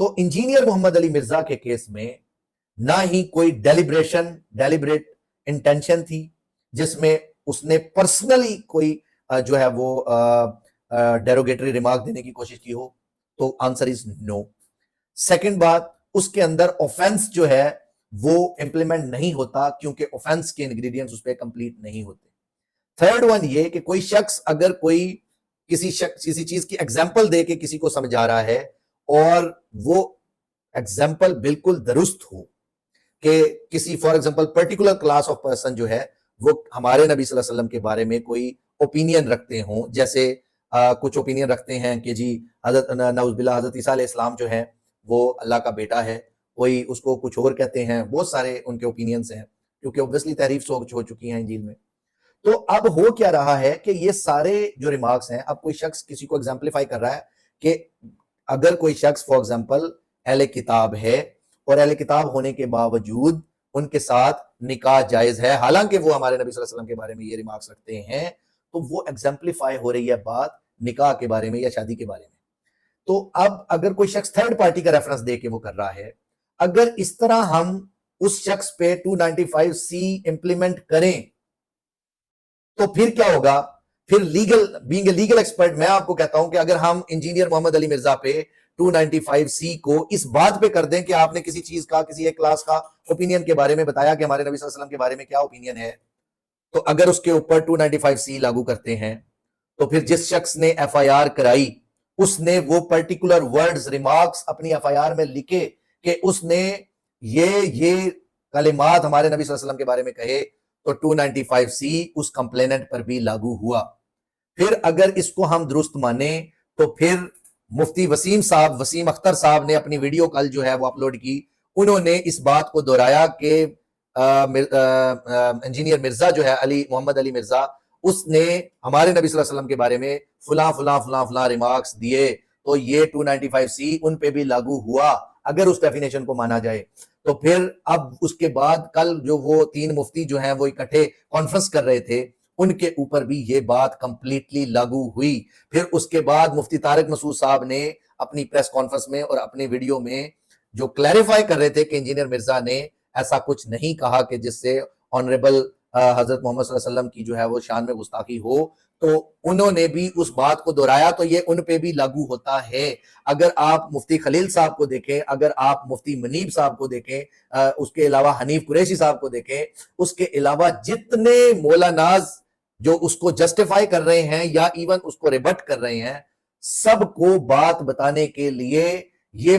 تو انجینئر محمد علی مرزا کے کیس میں نہ ہی کوئی ڈیلیبریٹ انٹینشن تھی جس میں اس نے پرسنلی کوئی جو ہے وہ ڈیروگیٹری ریمارک دینے کی کوشش کی ہو، تو آنسر از نو۔ سیکنڈ بات، اس کے اندر آفینس جو ہے وہ امپلیمنٹ نہیں ہوتا کیونکہ آفینس کے انگریڈینٹس اس پہ کمپلیٹ نہیں ہوتے۔ تھرڈ ون یہ کہ کوئی شخص اگر کوئی کسی چیز کی ایگزامپل دے کے کسی کو سمجھا رہا ہے اور وہ ایگزامپل بالکل درست ہو کہ کسی for example particular class of person جو ہے وہ ہمارے نبی صلی اللہ علیہ وسلم کے بارے میں کوئی اوپینین رکھتے ہوں، جیسے کچھ اوپینین رکھتے ہیں کہ جی حضرت نعوذ باللہ حضرت عیسیٰ علیہ السلام جو ہے وہ اللہ کا بیٹا ہے، کوئی اس کو کچھ اور کہتے ہیں، بہت سارے ان کے اوپینینز ہیں کیونکہ اوبویسلی تحریف ہو چکی ہیں انجیل میں۔ تو اب ہو کیا رہا ہے کہ یہ سارے جو ریمارکس ہیں، اب کوئی شخص کسی کو ایگزامپلیفائی کر رہا ہے کہ اگر کوئی شخص فار ایگزامپل اہل کتاب ہے اور اہل کتاب ہونے کے باوجود ان کے ساتھ نکاح جائز ہے، حالانکہ وہ ہمارے نبی صلی اللہ علیہ وسلم کے بارے میں یہ ریمارکس رکھتے ہیں، تو وہ ایگزامپلیفائی ہو رہی ہے بات نکاح کے بارے میں یا شادی کے بارے میں۔ تو اب اگر کوئی شخص تھرڈ پارٹی کا ریفرنس دے کے وہ کر رہا ہے، اگر اس طرح ہم اس شخص پہ 295C امپلیمنٹ کریں تو پھر کیا ہوگا؟ پھر بینگ اے لیگل ایکسپرٹ میں آپ کو کہتا ہوں کہ اگر ہم انجینئر محمد علی مرزا پہ 295C کو اس بات پہ کر دیں کہ آپ نے کسی چیز کا، کسی ایک کلاس کا اوپینین کے بارے میں بتایا کہ ہمارے نبی صلی اللہ علیہ وسلم کے بارے میں کیا اوپینین ہے، تو اگر اس کے اوپر 295C لاگو کرتے ہیں تو پھر جس شخص نے FIR کرائی اس نے وہ پرٹیکولر ورڈز ریمارکس اپنی FIR میں لکھے کہ اس نے یہ کلمات ہمارے نبی صلی اللہ علیہ وسلم کے بارے میں کہے، تو 295C اس کمپلیننٹ پر بھی لاگو ہوا۔ پھر اگر اس کو ہم درست مانیں تو پھر مفتی وسیم اختر صاحب نے اپنی ویڈیو کل جو ہے وہ اپلوڈ کی، انہوں نے اس بات کو دہرایا کہ انجینئر مرزا جو ہے محمد علی مرزا، اس نے ہمارے نبی صلی اللہ علیہ وسلم کے بارے میں فلاں ریمارکس دیے، تو یہ 295C ان پہ بھی لاگو ہوا اگر اس ڈیفینیشن کو مانا جائے۔ تو پھر اب اس کے بعد کل جو وہ 3 مفتی جو ہیں وہ اکٹھے کانفرنس کر رہے تھے، ان کے اوپر بھی یہ بات کمپلیٹلی لاگو ہوئی۔ پھر اس کے بعد مفتی طارق مسعود صاحب نے اپنی پریس کانفرنس میں اور اپنی ویڈیو میں جو کلیریفائی کر رہے تھے کہ انجینئر مرزا نے ایسا کچھ نہیں کہا کہ جس سے آنریبل حضرت محمد صلی اللہ علیہ وسلم کی جو ہے وہ شان میں گستاخی ہو، تو انہوں نے بھی اس بات کو دہرایا، تو یہ ان پہ بھی لاگو ہوتا ہے۔ اگر آپ مفتی خلیل صاحب کو دیکھیں، اگر آپ مفتی منیب صاحب کو دیکھیں، اس کے علاوہ حنیف قریشی صاحب کو دیکھیں، اس کے علاوہ جتنے مولاناز جو اس کو جسٹیفائی کر رہے ہیں یا ایون اس کو ریبٹ کر رہے ہیں، سب کو بات بتانے کے لیے یہ